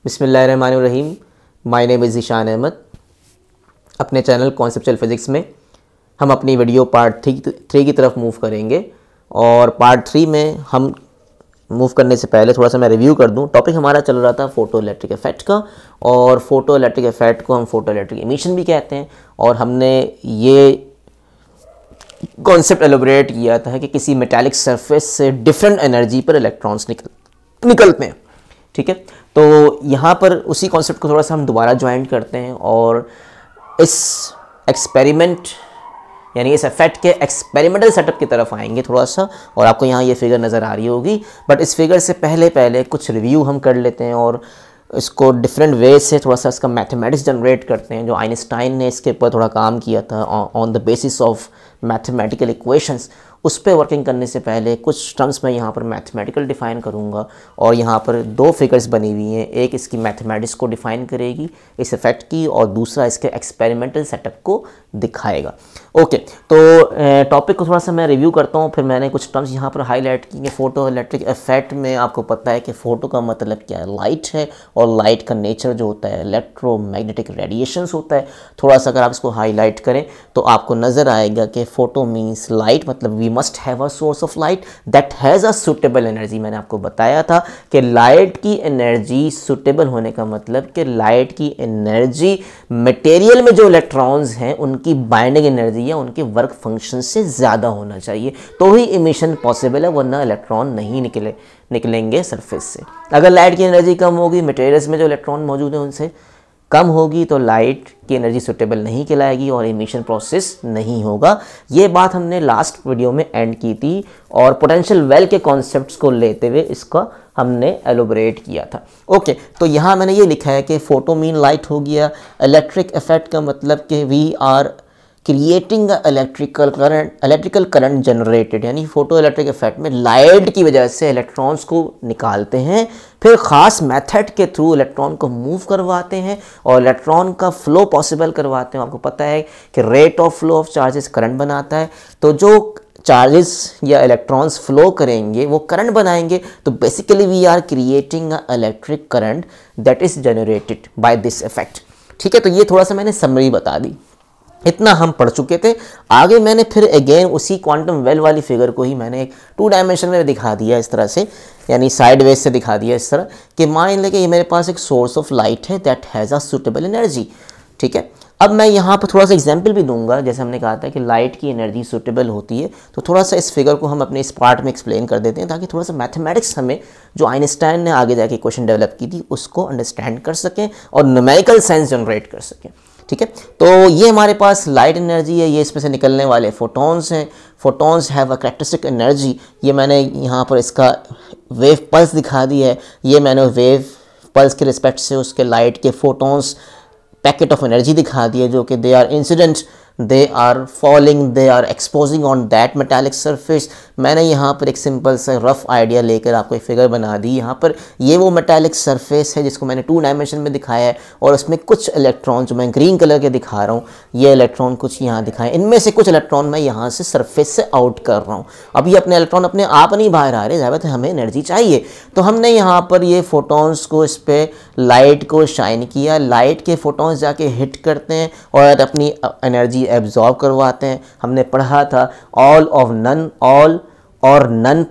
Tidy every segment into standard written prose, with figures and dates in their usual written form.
बिस्मिल्लाहिर्रहमानिर्रहीम। My name is Zeeshan Ahmed. अपने channel conceptual physics में हम अपनी वीडियो पार्ट थ्री की तरफ मूव करेंगे और पार्ट 3 में हम मूव करने से पहले थोड़ा सा मैं रिव्यू कर दूं। टॉपिक हमारा चल रहा था फोटो इलेक्ट्रिक इफेक्ट का, और फोटो इलेक्ट्रिक इफेक्ट को हम फोटो इलेक्ट्रिक एमिशन भी कहते हैं। और हमने ये कॉन्सेप्ट एलोबरेट किया था कि किसी मेटालिक सरफेस से डिफरेंट एनर्जी पर इलेक्ट्रॉन्स निकलते हैं। ठीक है, तो यहाँ पर उसी कॉन्सेप्ट को थोड़ा सा हम दोबारा ज्वाइन करते हैं और इस एक्सपेरिमेंट यानी इस इफेक्ट के एक्सपेरिमेंटल सेटअप की तरफ आएंगे थोड़ा सा। और आपको यहाँ ये फिगर नज़र आ रही होगी, बट इस फिगर से पहले कुछ रिव्यू हम कर लेते हैं और इसको डिफरेंट वे से थोड़ा सा इसका मैथमेटिक्स जनरेट करते हैं। जो आइंस्टाइन ने इसके ऊपर थोड़ा काम किया था on the basis of mathematical equations, उस पर वर्किंग करने से पहले कुछ टर्म्स मैं यहाँ पर मैथमेटिकल डिफ़ाइन करूँगा। और यहाँ पर दो फिगर्स बनी हुई हैं, एक इसकी मैथमेटिक्स को डिफ़ाइन करेगी इस इफेक्ट की, और दूसरा इसके एक्सपेरिमेंटल सेटअप को दिखाएगा। ओके, तो टॉपिक को थोड़ा सा मैं रिव्यू करता हूँ, फिर मैंने कुछ टर्म्स यहाँ पर हाईलाइट किए। फोटो इलेक्ट्रिक इफेक्ट में आपको पता है कि फ़ोटो का मतलब क्या है, लाइट है, और लाइट का नेचर जो होता है इलेक्ट्रोमैग्नेटिक रेडिएशंस होता है। थोड़ा सा अगर आप इसको हाईलाइट करें तो आपको नज़र आएगा कि फ़ोटो मीन्स लाइट, मतलब we must have a source of light that has a suitable energy. मैंने आपको बताया था कि लाइट की एनर्जी सुटेबल होने का मतलब कि लाइट की एनर्जी मटेरियल में जो इलेक्ट्रॉन्स हैं उनकी बाइंडिंग एनर्जी या उनके वर्क फंक्शन से ज़्यादा होना चाहिए, तो ही इमिशन पॉसिबल है, वरना इलेक्ट्रॉन नहीं निकलेंगे सरफेस से। अगर लाइट की एनर्जी कम होगी, मटेरियल्स में जो इलेक्ट्रॉन मौजूद हैं उनसे कम होगी, तो लाइट की एनर्जी सुटेबल नहीं कहलाएगी और इमिशन प्रोसेस नहीं होगा। ये बात हमने लास्ट वीडियो में एंड की थी और पोटेंशियल वेल के कॉन्सेप्ट्स को लेते हुए इसका हमने एलोबरेट किया था। ओके, तो यहाँ मैंने ये लिखा है कि फोटो मीन लाइट हो गया, इलेक्ट्रिक इफेक्ट का मतलब कि we are creating electrical current generated, यानी फोटो इलेक्ट्रिक इफेक्ट में लाइट की वजह से इलेक्ट्रॉन्स को निकालते हैं, फिर ख़ास मेथड के थ्रू इलेक्ट्रॉन को मूव करवाते हैं और इलेक्ट्रॉन का फ्लो पॉसिबल करवाते हैं। आपको पता है कि rate of flow of charges current बनाता है, तो जो चार्जेस या इलेक्ट्रॉन्स फ्लो करेंगे वो करंट बनाएंगे। तो basically we are creating a electric current that is generated by this effect. ठीक है, तो ये थोड़ा सा मैंने समरी बता दी, इतना हम पढ़ चुके थे। आगे मैंने फिर अगेन उसी क्वांटम वेल वाली फिगर को ही मैंने एक 2 डायमेंशन में दिखा दिया इस तरह से, यानी साइड वेज से दिखा दिया इस तरह कि मान लें कि ये मेरे पास एक सोर्स ऑफ लाइट है that has a suitable energy. ठीक है, अब मैं यहाँ पर थोड़ा सा एग्जांपल भी दूंगा। जैसे हमने कहा था कि लाइट की एनर्जी सुटेबल होती है, तो थोड़ा सा इस फिगर को हम अपने इस पार्ट में एक्सप्लेन कर देते हैं ताकि थोड़ा सा मैथमेटिक्स हमें जो आइंस्टाइन ने आगे जाके क्वेश्चन डेवलप की थी उसको अंडरस्टैंड कर सकें और न्यूमेरिकल सेंस जनरेट कर सकें। ठीक है, तो ये हमारे पास लाइट एनर्जी है, ये इसमें से निकलने वाले फोटॉन्स हैं। Photons have a characteristic energy. ये मैंने यहाँ पर इसका वेव पल्स दिखा दी है। ये मैंने वेव पल्स के रिस्पेक्ट से उसके लाइट के फोटॉन्स पैकेट ऑफ एनर्जी दिखा दी है, जो कि they are incident, they are falling, they are exposing on that metallic surface. मैंने यहाँ पर एक सिंपल सा रफ आइडिया लेकर आपको एक फिगर बना दी। यहाँ पर ये वो मेटालिक सरफेस है जिसको मैंने 2 डायमेंशन में दिखाया है, और उसमें कुछ इलेक्ट्रॉन जो मैं ग्रीन कलर के दिखा रहा हूँ, ये इलेक्ट्रॉन कुछ यहाँ दिखाएं। इनमें से कुछ इलेक्ट्रॉन मैं यहाँ से सरफेस से आउट कर रहा हूँ। अब ये अपने इलेक्ट्रॉन अपने आप नहीं बाहर आ रहे, ज़ाहिर है हमें एनर्जी चाहिए, तो हमने यहाँ पर ये फोटॉन्स को, इस पर लाइट को शाइन किया। लाइट के फोटॉन्स जाके हिट करते हैं और अपनी एनर्जी एब्जॉर्ब करवाते हैं। हमने पढ़ा था ऑल और नन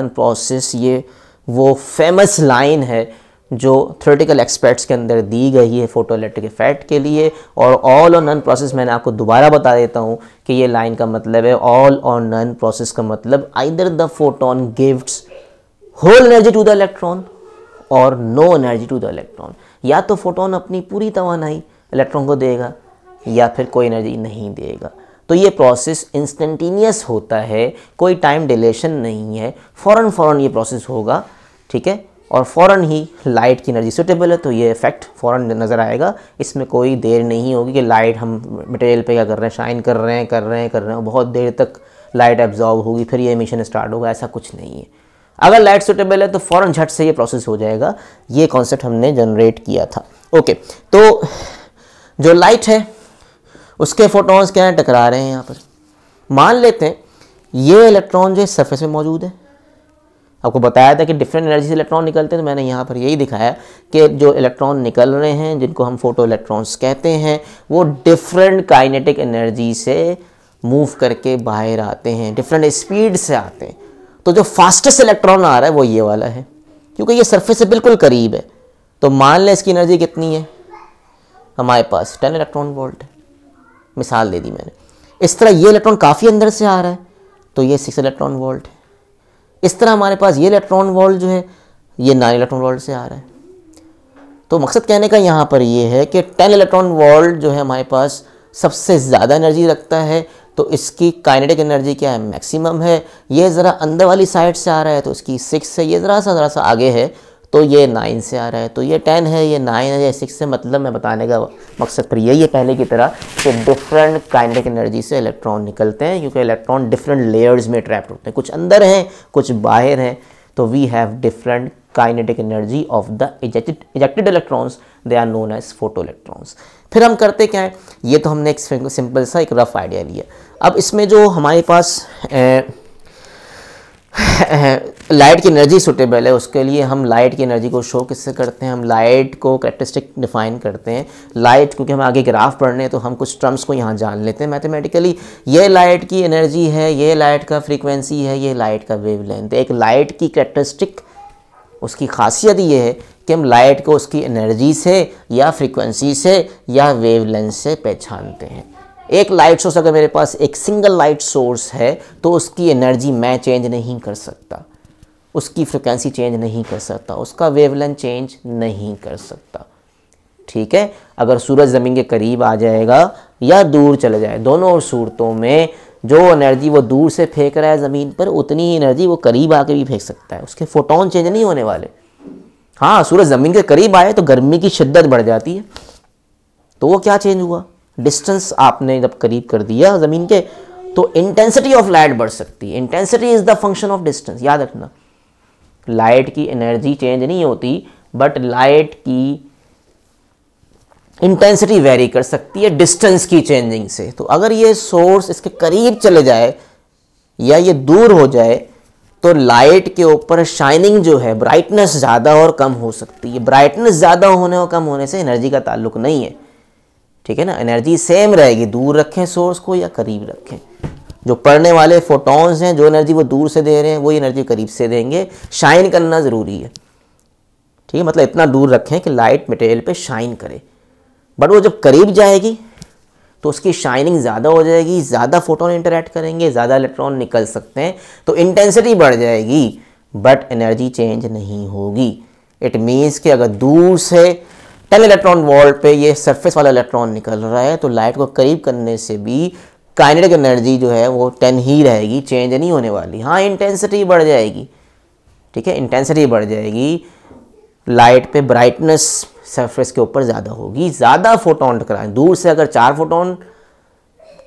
प्रोसेस, ये वो फेमस लाइन है जो थ्योरेटिकल एस्पेक्ट्स के अंदर दी गई है फोटो इलेक्ट्रिक इफेक्ट के लिए। और ऑल और नन प्रोसेस मैंने आपको दोबारा बता देता हूँ कि ये लाइन का मतलब है, ऑल और नन प्रोसेस का मतलब either the photon gives whole energy to the electron और no energy to the electron. या तो फोटोन अपनी पूरी तवानाई इलेक्ट्रॉन को देगा या फिर कोई एनर्जी नहीं देगा। तो ये प्रोसेस इंस्टेंटेनियस होता है, कोई टाइम डिलेशन नहीं है, फ़ौरन ये प्रोसेस होगा। ठीक है, और फ़ौरन ही लाइट की एनर्जी सुटेबल है, तो ये इफेक्ट फ़ौरन नज़र आएगा। इसमें कोई देर नहीं होगी कि लाइट हम मटेरियल पे क्या कर रहे हैं, शाइन कर रहे हैं, बहुत देर तक लाइट एब्जॉर्ब होगी, फिर ये एमिशन स्टार्ट होगा, ऐसा कुछ नहीं है। अगर लाइट सुटेबल है तो फ़ौरन झट से ये प्रोसेस हो जाएगा। ये कॉन्सेप्ट हमने जनरेट किया था। ओके, तो जो लाइट है उसके फोटॉन्स क्या हैं, टकरा रहे हैं। यहाँ पर मान लेते हैं ये इलेक्ट्रॉन जो सरफेस में मौजूद है, आपको बताया था कि डिफरेंट एनर्जी से इलेक्ट्रॉन निकलते हैं, तो मैंने यहाँ पर यही दिखाया कि जो इलेक्ट्रॉन निकल रहे हैं जिनको हम फोटो इलेक्ट्रॉन्स कहते हैं वो डिफरेंट काइनेटिक एनर्जी से मूव करके बाहर आते हैं, डिफरेंट स्पीड से आते हैं। तो जो फास्टेस्ट इलेक्ट्रॉन आ रहा है वो ये वाला है, क्योंकि ये सरफेस से बिल्कुल करीब है। तो मान लें इसकी एनर्जी कितनी है, हमारे पास 10 इलेक्ट्रॉन वोल्ट है, मिसाल दे दी मैंने। इस तरह ये इलेक्ट्रॉन काफ़ी अंदर से आ रहा है तो ये 6 इलेक्ट्रॉन वोल्ट है। इस तरह हमारे पास ये इलेक्ट्रॉन वोल्ट जो है ये 9 इलेक्ट्रॉन वोल्ट से आ रहा है। तो मकसद कहने का यहाँ पर ये है कि 10 इलेक्ट्रॉन वोल्ट जो है हमारे पास सबसे ज़्यादा एनर्जी रखता है, तो इसकी काइनेटिक एनर्जी क्या है, मैक्सिमम है। ये ज़रा अंदर वाली साइड से आ रहा है तो इसकी 6 है, ये ज़रा सा आगे है तो ये 9 से आ रहा है, तो ये 10 है, ये 9 है, ये 6 है। मतलब मैं बताने का मकसद पर यही है पहले की तरह कि डिफरेंट काइनेटिक एनर्जी से इलेक्ट्रॉन निकलते हैं, क्योंकि इलेक्ट्रॉन डिफरेंट लेयर्स में ट्रैप्ड होते हैं, कुछ अंदर हैं कुछ बाहर हैं। तो we have different kinetic energy of the ejected electrons, they are known as photo electrons. फिर हम करते क्या है, ये तो हमने एक सिंपल सा एक रफ आइडिया लिया। अब इसमें जो हमारे पास लाइट की एनर्जी सुटेबल है उसके लिए हम लाइट की एनर्जी को शो किससे करते हैं, हम लाइट को कैरेक्टरिस्टिक डिफाइन करते हैं। लाइट, क्योंकि हम आगे ग्राफ पढ़ने हैं तो हम कुछ टर्म्स को यहाँ जान लेते हैं मैथमेटिकली। ये लाइट की एनर्जी है, ये लाइट का फ्रीक्वेंसी है, ये लाइट का वेवलेंथ। एक लाइट की कैरेक्टरिस्टिक उसकी खासियत ये है कि हम लाइट को उसकी एनर्जी से या फ्रीक्वेंसी से या वेवलेंथ से पहचानते हैं। एक लाइट सोर्स अगर मेरे पास एक सिंगल लाइट सोर्स है तो उसकी एनर्जी मैं चेंज नहीं कर सकता, उसकी फ्रिक्वेंसी चेंज नहीं कर सकता, उसका वेवलेंथ चेंज नहीं कर सकता। ठीक है, अगर सूरज ज़मीन के करीब आ जाएगा या दूर चले जाए, दोनों सूरतों में जो एनर्जी वो दूर से फेंक रहा है ज़मीन पर उतनी ही एनर्जी वो करीब आके भी फेंक सकता है, उसके फोटोन चेंज नहीं होने वाले। हाँ, सूरज ज़मीन के करीब आए तो गर्मी की शिद्दत बढ़ जाती है, तो वो क्या चेंज हुआ, डिस्टेंस आपने जब करीब कर दिया ज़मीन के तो इंटेंसिटी ऑफ लाइट बढ़ सकती है। Intensity is the function of distance, याद रखना। लाइट की एनर्जी चेंज नहीं होती बट लाइट की इंटेंसिटी वेरी कर सकती है डिस्टेंस की चेंजिंग से। तो अगर ये सोर्स इसके करीब चले जाए या ये दूर हो जाए तो लाइट के ऊपर शाइनिंग जो है, ब्राइटनेस ज़्यादा और कम हो सकती है। ब्राइटनेस ज़्यादा होने और कम होने से एनर्जी का ताल्लुक नहीं है, ठीक है ना। एनर्जी सेम रहेगी, दूर रखें सोर्स को या करीब रखें। जो पढ़ने वाले फोटॉन्स हैं, जो एनर्जी वो दूर से दे रहे हैं वही एनर्जी करीब से देंगे। शाइन करना ज़रूरी है, ठीक है, मतलब इतना दूर रखें कि लाइट मटेरियल पे शाइन करे। बट वो जब करीब जाएगी तो उसकी शाइनिंग ज़्यादा हो जाएगी, ज़्यादा फोटोन इंटरेक्ट करेंगे, ज़्यादा इलेक्ट्रॉन निकल सकते हैं, तो इंटेंसिटी बढ़ जाएगी बट एनर्जी चेंज नहीं होगी। इट मीन्स कि अगर दूर से 10 इलेक्ट्रॉन वोल्ट पे ये सरफेस वाला इलेक्ट्रॉन निकल रहा है तो लाइट को करीब करने से भी काइनेटिक एनर्जी जो है वो 10 ही रहेगी, चेंज नहीं होने वाली। हाँ, इंटेंसिटी बढ़ जाएगी, ठीक है, इंटेंसिटी बढ़ जाएगी। लाइट पे ब्राइटनेस सरफेस के ऊपर ज़्यादा होगी, ज़्यादा फोटोन टकराएं। दूर से अगर 4 फोटोन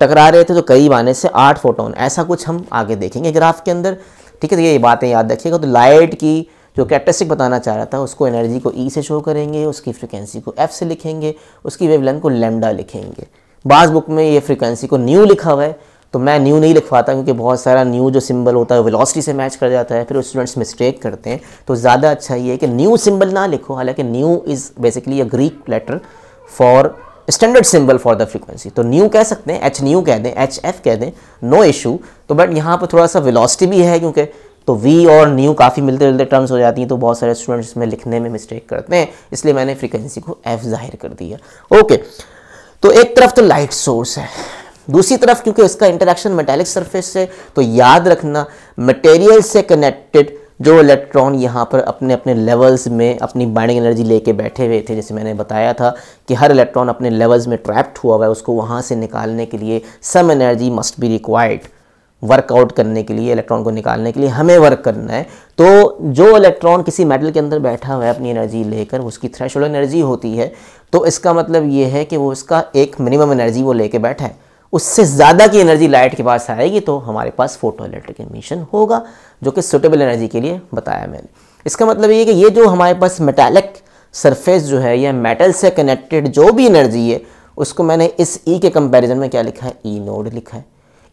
टकरा रहे थे तो करीब आने से 8 फोटोन, ऐसा कुछ हम आगे देखेंगे ग्राफ के अंदर, ठीक है। तो ये बातें याद रखिएगा। तो लाइट की जो कैरेक्टरिस्टिक बताना चाह रहा था उसको एनर्जी को ई से शो करेंगे, उसकी फ्रिक्वेंसी को एफ से लिखेंगे, उसकी वेवलेंथ को लैम्डा लिखेंगे। बाज़ बुक में ये फ्रिक्वेंसी को न्यू लिखा हुआ है, तो मैं न्यू नहीं लिखवाता क्योंकि बहुत सारा न्यू जो सिंबल होता है वेलोसिटी से मैच कर जाता है, फिर स्टूडेंट्स मिस्टेक करते हैं। तो ज़्यादा अच्छा ये है कि न्यू सिंबल ना लिखो। हालांकि nu is basically a Greek letter for standard symbol for the frequency. तो न्यू कह सकते हैं, एच न्यू कह दें, एच एफ कह दें, नो इशू। तो बट यहाँ पर थोड़ा सा वेलोसिटी भी है क्योंकि तो वी और न्यू काफ़ी मिलते जुलते टर्म्स हो जाती हैं, तो बहुत सारे स्टूडेंट्स इसमें लिखने में मिस्टेक करते हैं, इसलिए मैंने फ्रीक्वेंसी को एफ जाहिर कर दिया। ओके, तो एक तरफ तो लाइट सोर्स है, दूसरी तरफ क्योंकि इसका इंटरेक्शन मेटालिक सरफेस से, तो याद रखना मटेरियल से कनेक्टेड जो इलेक्ट्रॉन यहाँ पर अपने अपने लेवल्स में अपनी बाइंडिंग एनर्जी लेके बैठे हुए थे। जैसे मैंने बताया था कि हर इलेक्ट्रॉन अपने लेवल्स में ट्रैप्ड हुआ हुआ है, उसको वहाँ से निकालने के लिए some energy must be required. Work out करने के लिए, इलेक्ट्रॉन को निकालने के लिए हमें वर्क करना है। तो जो इलेक्ट्रॉन किसी मेटल के अंदर बैठा हुआ है अपनी एनर्जी लेकर, उसकी थ्रेशोल्ड एनर्जी होती है, तो इसका मतलब ये है कि वो इसका एक मिनिमम एनर्जी वो लेके बैठा है। उससे ज़्यादा की एनर्जी लाइट के पास आएगी तो हमारे पास फोटो इलेक्ट्रिक एमिशन होगा, जो कि सुटेबल एनर्जी के लिए बताया मैंने। इसका मतलब ये कि ये जो हमारे पास मेटालिक सरफेस जो है या मेटल से कनेक्टेड जो भी एनर्जी है उसको मैंने इस ई के कंपैरिजन में क्या लिखा है, ई नोड लिखा है।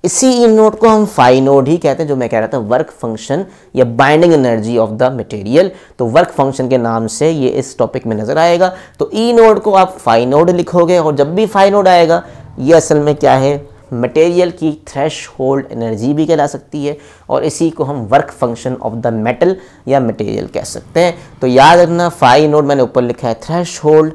इसी ई नोड को हम फाई नोड ही कहते हैं, जो मैं कह रहा था वर्क फंक्शन या binding energy of the material. तो वर्क फंक्शन के नाम से ये इस टॉपिक में नजर आएगा। तो ई नोड को आप फाई नोड लिखोगे, और जब भी फाई नोड आएगा ये असल में क्या है, मटेरियल की थ्रेशहोल्ड एनर्जी भी कहला सकती है, और इसी को हम work function of the metal या मटेरियल कह सकते हैं। तो याद रखना, फाई नोड मैंने ऊपर लिखा है थ्रेशहोल्ड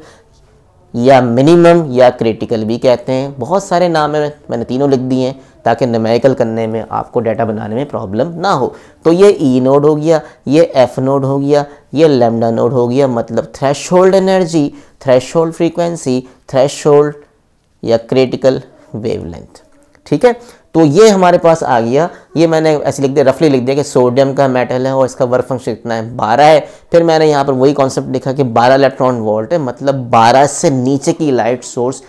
या मिनिमम या क्रिटिकल भी कहते हैं। बहुत सारे नाम है, मैंने तीनों लिख दिए हैं ताकि न्यूमेरिकल करने में आपको डाटा बनाने में प्रॉब्लम ना हो। तो ये ई नोड हो गया, ये एफ नोड हो गया, ये लैम्डा नोड हो गया, मतलब threshold energy, threshold frequency, threshold या क्रिटिकल वेवलेंथ। ठीक है, तो ये हमारे पास आ गया। ये मैंने ऐसे लिख दिया, रफली लिख दिया कि सोडियम का मेटल है और इसका वर्क फंक्शन कितना है, 12 है। फिर मैंने यहाँ पर वही कॉन्सेप्ट लिखा कि 12 इलेक्ट्रॉन वोल्ट है, मतलब 12 से नीचे की लाइट सोर्स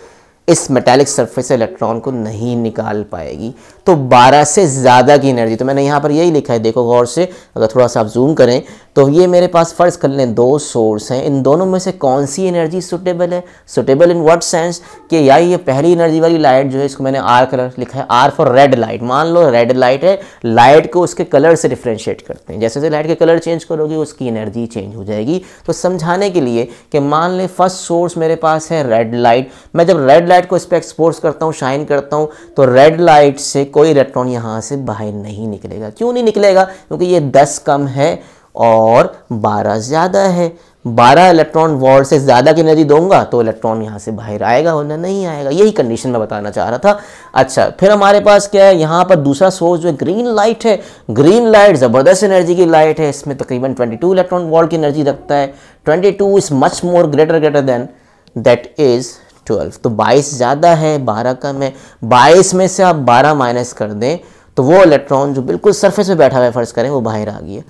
इस मेटालिक सरफेस से इलेक्ट्रॉन को नहीं निकाल पाएगी। तो 12 से ज़्यादा की एनर्जी, तो मैंने यहाँ पर यही लिखा है, देखो गौर से, अगर थोड़ा सा आप जूम करें तो ये मेरे पास फ़र्ज़ कर लें 2 सोर्स हैं, इन दोनों में से कौन सी एनर्जी सुटेबल है। सुटेबल इन व्हाट सेंस कि या ये पहली एनर्जी वाली लाइट जो है, इसको मैंने आर कलर लिखा है, आर फॉर रेड लाइट। मान लो रेड लाइट है, लाइट को उसके कलर से डिफ्रेंशिएट करते हैं, जैसे जैसे लाइट के कलर चेंज करोगे उसकी एनर्जी चेंज हो जाएगी। तो समझाने के लिए कि मान लें फर्स्ट सोर्स मेरे पास है रेड लाइट, मैं जब रेड लाइट को इस पर एक्सपोज करता हूँ, शाइन करता हूँ, तो रेड लाइट से कोई इलेक्ट्रॉन यहाँ से बाहर नहीं निकलेगा। क्यों नहीं निकलेगा? क्योंकि ये 10 कम है और 12 ज़्यादा है। 12 इलेक्ट्रॉन वोल्ट से ज़्यादा की एनर्जी दूंगा तो इलेक्ट्रॉन यहाँ से बाहर आएगा, वरना नहीं आएगा। यही कंडीशन मैं बताना चाह रहा था। अच्छा, फिर हमारे पास क्या है, यहाँ पर दूसरा सोर्स जो है ग्रीन लाइट है। ग्रीन लाइट ज़बरदस्त एनर्जी की लाइट है, इसमें तकरीबन 22 इलेक्ट्रॉन वोल्ट की एनर्जी रखता है। 22 is much more greater than that is 12। तो 22 ज़्यादा है, 12 कम है। 22 में से आप 12 माइनस कर दें तो वो इलेक्ट्रॉन जो बिल्कुल सरफेस पे बैठा हुआ है, फ़र्ज़ करें, वो बाहर आ गया।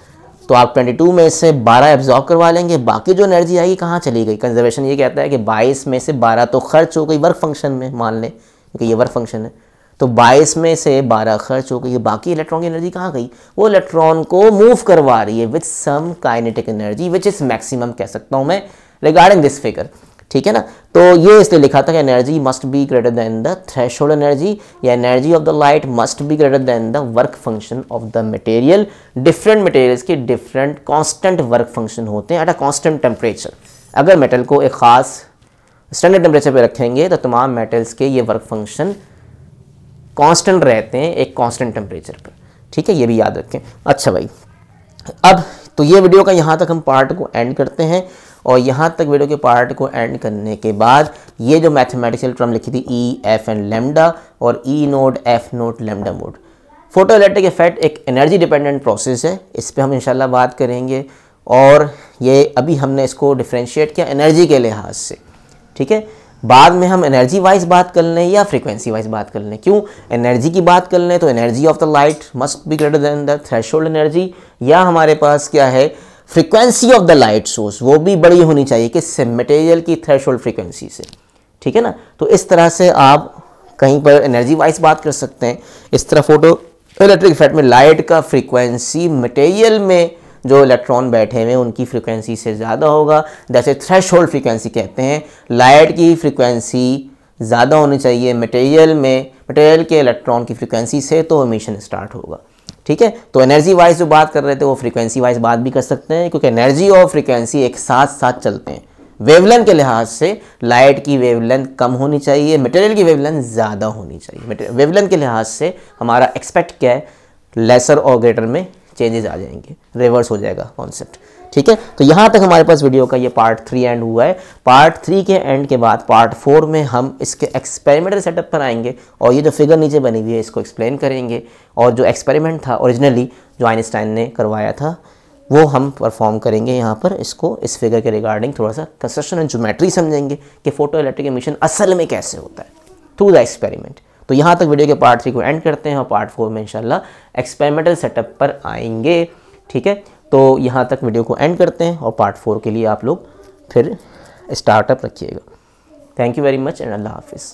तो आप 22 में से 12 एब्जॉर्ब करवा लेंगे, बाकी जो एनर्जी आएगी कहाँ चली गई। कंजर्वेशन ये कहता है कि 22 में से 12 तो खर्च हो गई वर्क फंक्शन में, मान लें क्योंकि ये वर्क फंक्शन है। तो 22 में से 12 खर्च हो गई, बाकी इलेक्ट्रॉन की एनर्जी कहाँ गई? वो इलेक्ट्रॉन को मूव करवा रही है with some kinetic energy which is maximum, कह सकता हूँ मैं, रिगार्डिंग दिस फिगर। ठीक है ना। तो ये इसलिए लिखा था कि energy must be greater than the threshold energy, या energy of the light must be greater than the work function of the material. Different materials के डिफरेंट कांस्टेंट वर्क फंक्शन होते हैं एट अ कांस्टेंट टेम्परेचर। अगर metal को एक ख़ास standard temperature पे रखेंगे तो तमाम मेटल्स के ये वर्क फंक्शन कांस्टेंट रहते हैं एक कांस्टेंट टेम्परेचर पर। ठीक है, ये भी याद रखें। अच्छा भाई, अब तो ये वीडियो का यहाँ तक हम पार्ट को एंड करते हैं, और यहाँ तक वीडियो के पार्ट को एंड करने के बाद ये जो मैथमेटिकल टर्म लिखी थी ई, एफ एंड लैम्डा, और ई node, F node, lambda node, photo electric effect एक एनर्जी डिपेंडेंट प्रोसेस है, इस पर हम इंशाल्लाह बात करेंगे। और ये अभी हमने इसको डिफ्रेंशिएट किया एनर्जी के लिहाज से। ठीक है, बाद में हम एनर्जी वाइज बात कर लें या फ्रीक्वेंसी वाइज बात कर लें। क्यों एनर्जी की बात कर लें तो energy of the light must be greater than the threshold energy, या हमारे पास क्या है, frequency of the light source वो भी बड़ी होनी चाहिए किससे, मटेरियल की थ्रेशहोल्ड फ्रीक्वेंसी से। ठीक है ना। तो इस तरह से आप कहीं पर एनर्जी वाइज बात कर सकते हैं। इस तरह फोटो इलेक्ट्रिक इफेक्ट में लाइट का फ्रीक्वेंसी मटेरियल में जो इलेक्ट्रॉन बैठे हुए हैं उनकी फ्रीक्वेंसी से ज़्यादा होगा, जैसे थ्रेशहोल्ड फ्रीक्वेंसी कहते हैं। लाइट की फ्रीक्वेंसी ज़्यादा होनी चाहिए मटेरियल में, मटेरियल के इलेक्ट्रॉन की फ्रीक्वेंसी से, तो एमिशन स्टार्ट होगा। ठीक है, तो एनर्जी वाइज जो बात कर रहे थे वो फ्रीक्वेंसी वाइज बात भी कर सकते हैं, क्योंकि एनर्जी और फ्रीक्वेंसी एक साथ साथ चलते हैं। वेवलेंथ के लिहाज से लाइट की वेवलेंथ कम होनी चाहिए, मटेरियल की वेवलेंथ ज़्यादा होनी चाहिए। वेवलेंथ के लिहाज से हमारा एक्सपेक्ट क्या है, लेसर और ग्रेटर में चेंजेस आ जाएंगे, रिवर्स हो जाएगा कॉन्सेप्ट। ठीक है, तो यहाँ तक हमारे पास वीडियो का ये पार्ट 3 एंड हुआ है। पार्ट 3 के एंड के बाद पार्ट 4 में हम इसके एक्सपेरिमेंटल सेटअप पर आएंगे, और ये जो फिगर नीचे बनी हुई है इसको एक्सप्लेन करेंगे, और जो एक्सपेरिमेंट था ओरिजिनली जो आइंस्टाइन ने करवाया था वो हम परफॉर्म करेंगे यहाँ पर। इसको इस फिगर के रिगार्डिंग थोड़ा सा कंस्ट्रक्शन एंड ज्योमेट्री समझेंगे कि फोटो इलेक्ट्रिक एमिशन असल में कैसे होता है थ्रू द एक्सपेरिमेंट। तो यहाँ तक वीडियो के पार्ट 3 को एंड करते हैं, और पार्ट 4 में इंशाल्लाह एक्सपेरिमेंटल सेटअप पर आएंगे। ठीक है, तो यहाँ तक वीडियो को एंड करते हैं, और पार्ट 4 के लिए आप लोग फिर स्टार्टअप रखिएगा। Thank you very much and अल्लाह हाफिज़।